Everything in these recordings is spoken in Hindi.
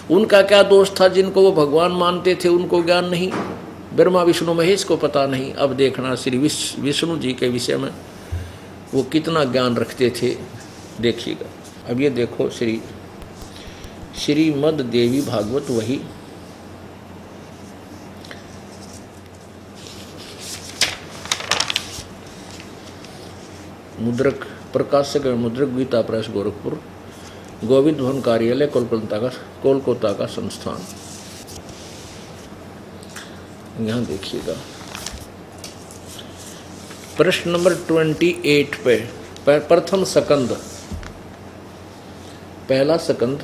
उनका क्या दोष था? जिनको वो भगवान मानते थे उनको ज्ञान नहीं, ब्रह्मा विष्णु महेश को पता नहीं। अब देखना श्री विष्णु जी के विषय में वो कितना ज्ञान रखते थे, देखिएगा। अब ये देखो श्रीमद् देवी भागवत, वही मुद्रक प्रकाशक एवं मुद्रक गीता प्रेस गोरखपुर, गोविंद भवन कार्यालय कोलकाता का संस्थान। यहाँ देखिएगा प्रश्न नंबर 28 पे प्रथम सकंद, पहला सकंद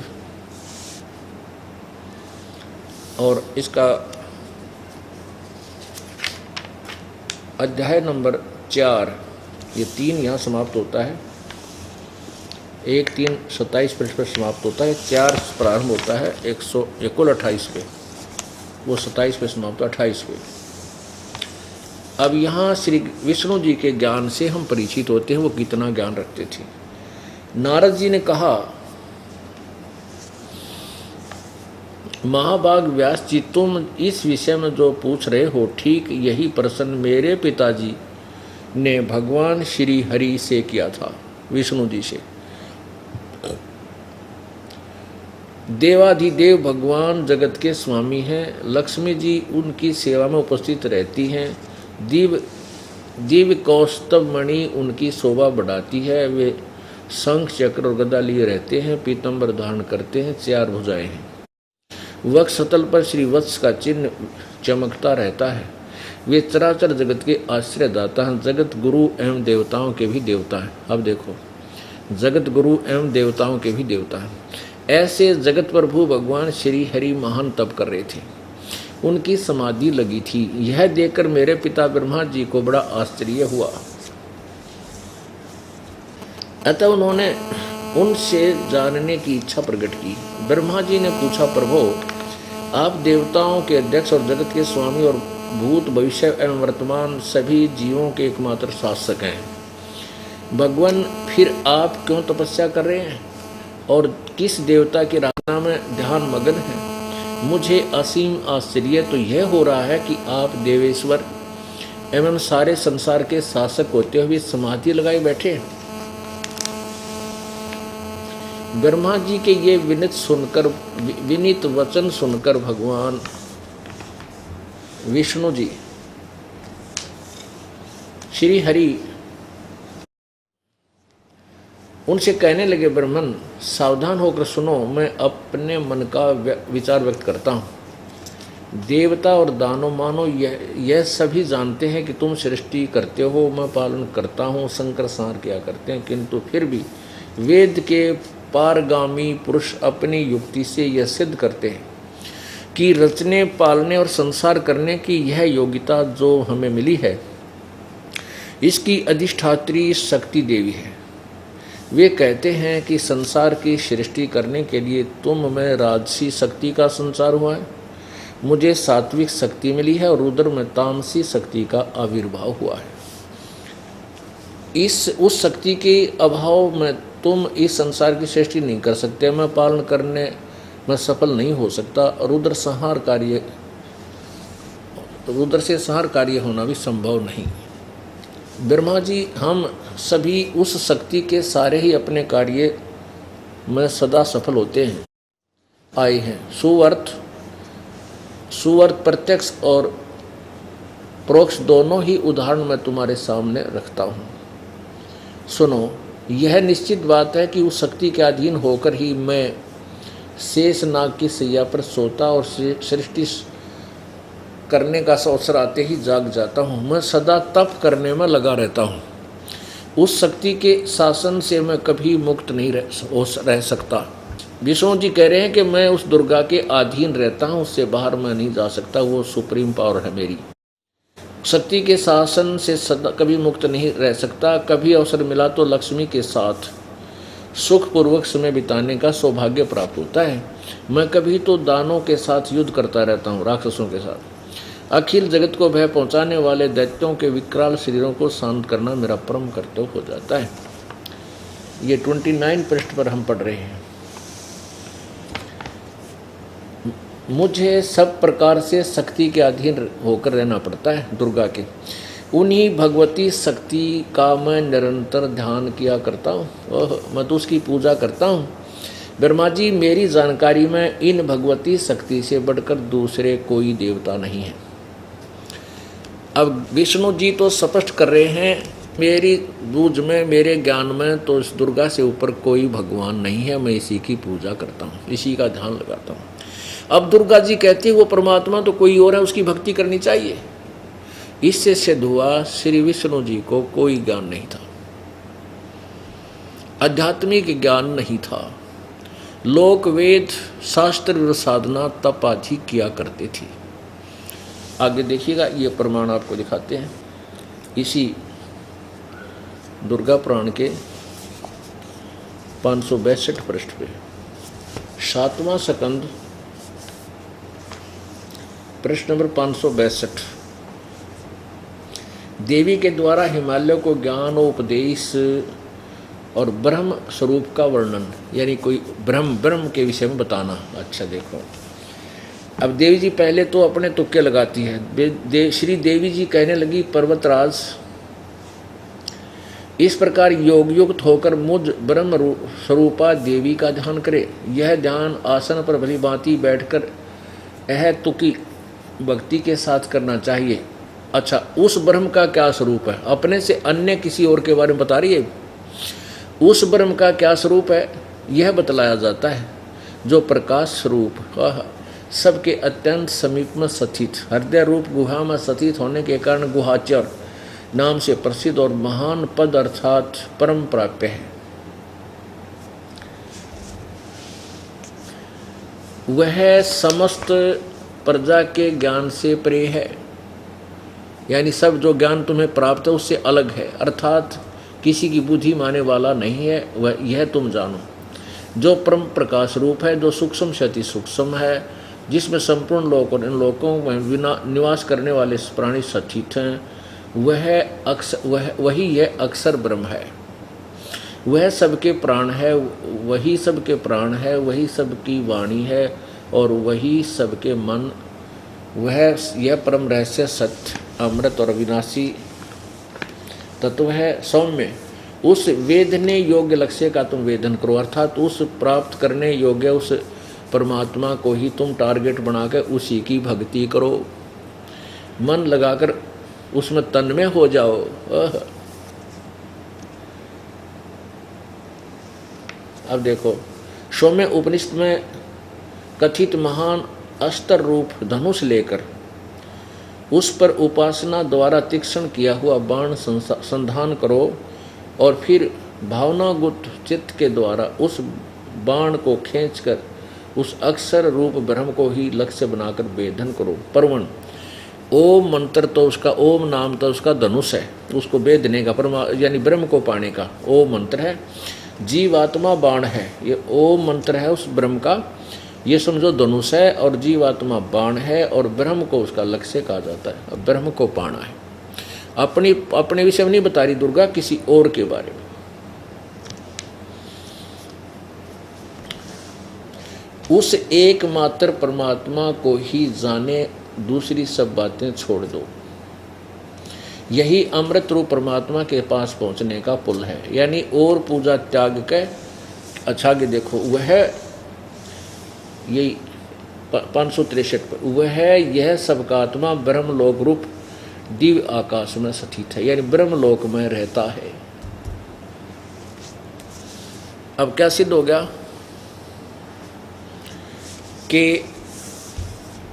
और इसका अध्याय नंबर 4, ये 3 यहाँ समाप्त होता है, 1, 3, 27 पृष्ठ पर समाप्त होता है, 4 प्रारंभ होता है 128 पे, वो 27 पे समाप्त होता है 28 पे। अब यहाँ श्री विष्णु जी के ज्ञान से हम परिचित होते हैं, वो कितना ज्ञान रखते थे। नारद जी ने कहा, महाभाग व्यास जी, तुम इस विषय में जो पूछ रहे हो ठीक यही प्रश्न मेरे पिताजी ने भगवान श्री हरि से किया था, विष्णु जी से। देवाधिदेव भगवान जगत के स्वामी हैं, लक्ष्मी जी उनकी सेवा में उपस्थित रहती हैं, दिव्य कौस्तभ मणि उनकी शोभा बढ़ाती है, वे शंख चक्र और गदा लिए रहते हैं, पीतंबर धारण करते हैं, 4 भुजाएं हैं, वक्षस्थल पर श्री वत्स का चिन्ह चमकता रहता है, वे चराचर जगत के आश्रय दाता हैं, जगत गुरु एवं देवताओं के भी देवता हैं। अब देखो, जगत गुरु एवं देवताओं के भी देवता हैं। ऐसे जगत प्रभु भगवान श्री हरि महान तप कर रहे थे, उनकी समाधि लगी थी। यह देखकर मेरे पिता ब्रह्मा जी को बड़ा आश्चर्य हुआ, अतः उन्होंने उनसे जानने की इच्छा प्रकट की। ब्रह्मा जी ने पूछा, प्रभु आप देवताओं के अध्यक्ष और जगत के स्वामी और भूत भविष्य एवं वर्तमान सभी जीवों के एकमात्र शासक हैं। भगवान, फिर आप क्यों तपस्या कर रहे हैं और किस देवता की आराधना में ध्यान मग्न हैं? मुझे असीम आश्चर्य तो यह हो रहा है कि आप देवेश्वर एवं सारे संसार के शासक होते हुए समाधि लगाए बैठे हैं। ब्रह्मा जी के ये विनीत वचन सुनकर भगवान विष्णु जी श्री हरि उनसे कहने लगे, ब्रह्मन सावधान होकर सुनो, मैं अपने मन का विचार व्यक्त करता हूँ। देवता और दानव मानो यह सभी जानते हैं कि तुम सृष्टि करते हो, मैं पालन करता हूँ, शंकर संहार किया करते हैं, किंतु फिर भी वेद के पारगामी पुरुष अपनी युक्ति से यह सिद्ध करते हैं कि रचने, पालने और संसार करने की यह योग्यता जो हमें मिली है, इसकी अधिष्ठात्री शक्ति देवी है। वे कहते हैं कि संसार की सृष्टि करने के लिए तुम में राजसी शक्ति का संचार हुआ है, मुझे सात्विक शक्ति मिली है और रुद्र में तामसी शक्ति का आविर्भाव हुआ है। उस शक्ति के अभाव में तुम इस संसार की सृष्टि नहीं कर सकते, मैं पालन करने में सफल नहीं हो सकता। रुद्र से संहार कार्य होना भी संभव नहीं। ब्रह्मा जी, हम सभी उस शक्ति के सारे ही अपने कार्य में सदा सफल होते हैं आए हैं। सुवर्त प्रत्यक्ष और परोक्ष दोनों ही उदाहरण मैं तुम्हारे सामने रखता हूँ। सुनो, यह निश्चित बात है कि उस शक्ति के अधीन होकर ही मैं शेषनाग की सैया पर सोता और सृष्टि करने का अवसर आते ही जाग जाता हूँ। मैं सदा तप करने में लगा रहता हूँ। उस शक्ति के शासन से मैं कभी मुक्त नहीं रह सकता। विष्णु जी कह रहे हैं कि मैं उस दुर्गा के अधीन रहता हूँ, उससे बाहर मैं नहीं जा सकता, वो सुप्रीम पावर है मेरी। शक्ति के शासन से सदा कभी मुक्त नहीं रह सकता। कभी अवसर मिला तो लक्ष्मी के साथ सुखपूर्वक समय बिताने का सौभाग्य प्राप्त होता है। मैं कभी तो दानों के साथ युद्ध करता रहता हूँ, राक्षसों के साथ। अखिल जगत को भय पहुँचाने वाले दैत्यों के विकराल शरीरों को शांत करना मेरा परम कर्तव्य हो जाता है। ये 29 पृष्ठ पर हम पढ़ रहे हैं। मुझे सब प्रकार से शक्ति के अधीन होकर रहना पड़ता है दुर्गा के। उन्हीं भगवती शक्ति का मैं निरंतर ध्यान किया करता हूँ, मैं तो उसकी पूजा करता हूँ। ब्रह्मा जी, मेरी जानकारी में इन भगवती शक्ति से बढ़कर दूसरे कोई देवता नहीं है। अब विष्णु जी तो स्पष्ट कर रहे हैं, मेरी बूझ में, मेरे ज्ञान में तो इस दुर्गा से ऊपर कोई भगवान नहीं है, मैं इसी की पूजा करता हूँ, इसी का ध्यान लगाता हूँ। अब दुर्गा जी कहती है वो परमात्मा तो कोई और है, उसकी भक्ति करनी चाहिए। इससे सिद्ध हुआ श्री विष्णु जी को कोई ज्ञान नहीं था, आध्यात्मिक ज्ञान नहीं था। लोक वेद शास्त्र साधना तप आदि किया करते थे। आगे देखिएगा, ये प्रमाण आपको दिखाते हैं इसी दुर्गा पुराण के 562 पृष्ठ पे, 7वां स्कंद प्रश्न नंबर 562। देवी के द्वारा हिमालय को ज्ञान और उपदेश और ब्रह्म स्वरूप का वर्णन, यानी कोई ब्रह्म के विषय में बताना। अच्छा देखो, अब देवी जी पहले तो अपने तुक्के लगाती है। श्री देवी जी कहने लगी, पर्वतराज इस प्रकार योग युक्त होकर मुझ ब्रह्म स्वरूपा देवी का ध्यान करे। यह ध्यान आसन पर भली भांति बैठकर तुकी भक्ति के साथ करना चाहिए। अच्छा, उस ब्रह्म का क्या स्वरूप है? अपने से अन्य किसी और के बारे में बता रही है। उस ब्रह्म का क्या स्वरूप है यह बतलाया जाता है, जो प्रकाश स्वरूप सबके अत्यंत समीप में स्थित, हृदय रूप गुहा में स्थित होने के कारण गुहाचर नाम से प्रसिद्ध और महान पद अर्थात परम प्राप्य है। वह समस्त प्रजा के ज्ञान से परे है, यानी सब जो ज्ञान तुम्हें प्राप्त है उससे अलग है, अर्थात किसी की बुद्धि माने वाला नहीं है। वह यह तुम जानो, जो परम प्रकाश रूप है, जो सूक्ष्म से अति सूक्ष्म है, जिसमें संपूर्ण लोक और इन लोकों में निवास करने वाले प्राणी स्थित हैं, वही यह अक्षर ब्रह्म है। वह सबके प्राण है, वही सबके प्राण है, वही सबकी वाणी है और वही सबके मन। वह यह परम रहस्य सत्य, अमृत और अविनाशी तत्व है। सौम्य, उस वेदने योग्य लक्ष्य का तुम वेदन करो, अर्थात उस प्राप्त करने योग्य उस परमात्मा को ही तुम टारगेट बनाकर उसी की भक्ति करो। मन लगाकर उसमें तन्मय हो जाओ। अब देखो, सौम्य उपनिषद में कथित महान अस्त्र रूप धनुष लेकर उस पर उपासना द्वारा तीक्ष्ण किया हुआ बाण संधान करो और फिर भावनागुत चित्त के द्वारा उस बाण को खींचकर उस अक्षर रूप ब्रह्म को ही लक्ष्य बनाकर वेदन करो। परवण, ओम मंत्र तो उसका, ओम नाम तो उसका धनुष है, उसको वेदने का, यानी ब्रह्म को पाने का ओम मंत्र है। जीवात्मा बाण है, ये ओम मंत्र है उस ब्रह्म का, ये समझो धनुष है, और जीवात्मा बाण है और ब्रह्म को उसका लक्ष्य कहा जाता है। अब ब्रह्म को पाना है। अपने विषय में नहीं बता रही दुर्गा, किसी और के बारे में। उस एकमात्र परमात्मा को ही जाने, दूसरी सब बातें छोड़ दो। यही अमृत रूप परमात्मा के पास पहुंचने का पुल है, यानी और पूजा त्याग के। अच्छा आगे देखो, वह यही 563 पर, वह यह सबका आत्मा ब्रह्म लोक रूप दिव्य आकाश में स्थित है, यानी ब्रह्म लोक में रहता है। अब क्या सिद्ध हो गया कि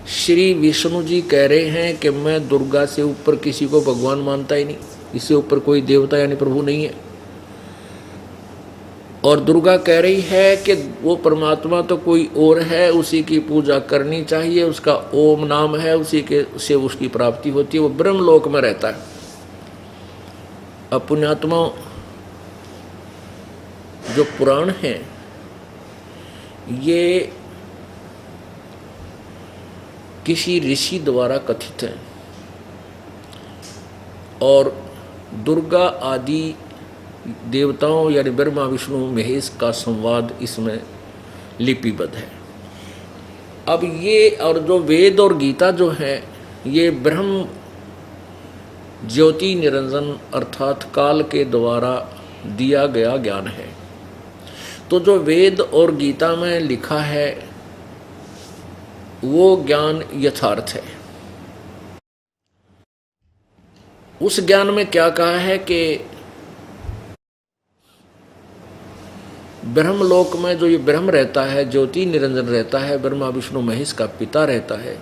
श्री विष्णु जी कह रहे हैं कि मैं दुर्गा से ऊपर किसी को भगवान मानता ही नहीं, इससे ऊपर कोई देवता यानी प्रभु नहीं है। और दुर्गा कह रही है कि वो परमात्मा तो कोई और है, उसी की पूजा करनी चाहिए, उसका ओम नाम है, उसी के से उसकी प्राप्ति होती है, वो ब्रह्म लोक में रहता है। अब पुण्यात्मा, जो पुराण हैं ये किसी ऋषि द्वारा कथित हैं और दुर्गा आदि देवताओं यानी ब्रह्मा विष्णु महेश का संवाद इसमें लिपिबद्ध है। अब ये और जो वेद और गीता जो है ये ब्रह्म ज्योति निरंजन अर्थात काल के द्वारा दिया गया ज्ञान है। तो जो वेद और गीता में लिखा है वो ज्ञान यथार्थ है। उस ज्ञान में क्या कहा है कि ब्रह्मलोक में जो ये ब्रह्म रहता है, ज्योति निरंजन रहता है, ब्रह्मा विष्णु महेश का पिता रहता है,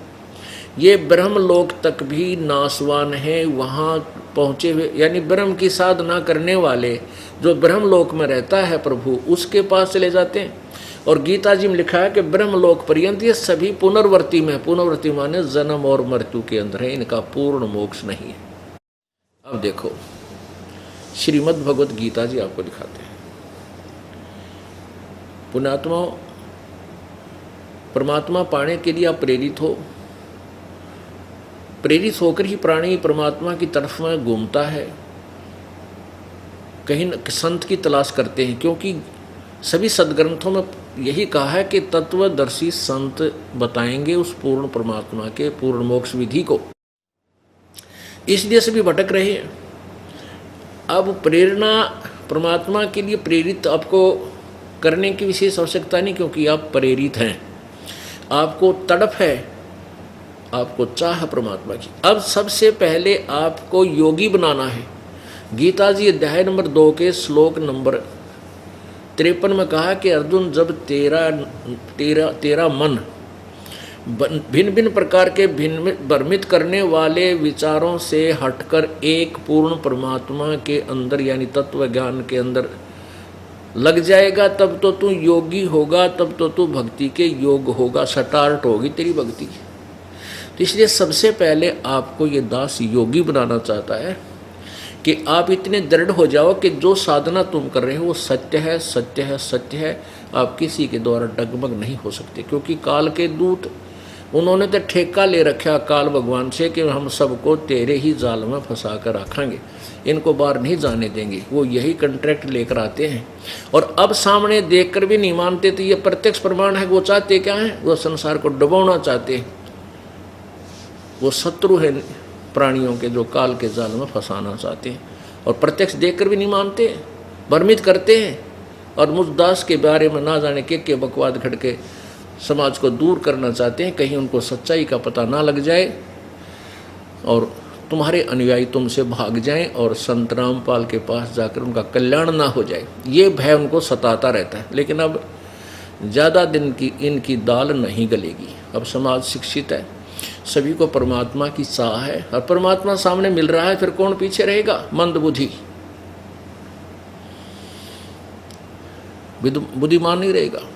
ये ब्रह्मलोक तक भी नासवान है। वहाँ पहुँचे हुए यानी ब्रह्म की साधना करने वाले जो ब्रह्मलोक में रहता है प्रभु उसके पास चले जाते हैं। और गीता जी में लिखा है कि ब्रह्मलोक पर्यंत ये सभी पुनर्वर्ती में, पुनर्वर्ती माने जन्म और मृत्यु के अंदर है, इनका पूर्ण मोक्ष नहीं है। अब देखो श्रीमद् भगवत गीता जी आपको दिखाते हैं। पुण्यात्मा परमात्मा पाने के लिए आप प्रेरित हो, प्रेरित होकर ही प्राणी परमात्मा की तरफ में घूमता है, कहीं संत की तलाश करते हैं, क्योंकि सभी सदग्रंथों में यही कहा है कि तत्वदर्शी संत बताएंगे उस पूर्ण परमात्मा के पूर्ण मोक्ष विधि को। इसलिए सभी भटक रहे हैं। अब प्रेरणा परमात्मा के लिए प्रेरित आपको करने की विशेष आवश्यकता नहीं, क्योंकि आप प्रेरित हैं, आपको तड़प है, आपको चाह परमात्मा की। अब सबसे पहले आपको योगी बनाना है। गीता जी अध्याय नंबर 2 के श्लोक नंबर 53 में कहा कि अर्जुन जब तेरा मन भिन्न भिन्न प्रकार के भिन्न भ्रमित करने वाले विचारों से हटकर एक पूर्ण परमात्मा के अंदर यानी तत्व ज्ञान के अंदर लग जाएगा, तब तो तू योगी होगा, तब तो तू भक्ति के योग होगा, स्टार्ट होगी तेरी भक्ति। तो इसलिए सबसे पहले आपको ये दास योगी बनाना चाहता है कि आप इतने दृढ़ हो जाओ कि जो साधना तुम कर रहे हो वो सत्य है, सत्य है, सत्य है। आप किसी के द्वारा डगमग नहीं हो सकते, क्योंकि काल के दूत उन्होंने तो ठेका ले रखा काल भगवान से कि हम सबको तेरे ही जाल में फंसा कर रखेंगे, इनको बाहर नहीं जाने देंगे। वो यही कॉन्ट्रैक्ट लेकर आते हैं और अब सामने देखकर भी नहीं मानते। तो ये प्रत्यक्ष प्रमाण है। वो चाहते क्या है? वो संसार को डुबाना चाहते हैं। वो शत्रु है प्राणियों के जो काल के जाल में फंसाना चाहते हैं और प्रत्यक्ष देखकर भी नहीं मानते, भ्रमित करते हैं और मुझ दास के बारे में ना जाने के बकवाद घड़ के समाज को दूर करना चाहते हैं, कहीं उनको सच्चाई का पता ना लग जाए और तुम्हारे अनुयायी तुमसे भाग जाएं और संत रामपाल के पास जाकर उनका कल्याण ना हो जाए। ये भय उनको सताता रहता है। लेकिन अब ज़्यादा दिन की इनकी दाल नहीं गलेगी। अब समाज शिक्षित है, सभी को परमात्मा की चाह है और परमात्मा सामने मिल रहा है, फिर कौन पीछे रहेगा? मंद बुद्धि, बुद्धिमान नहीं रहेगा।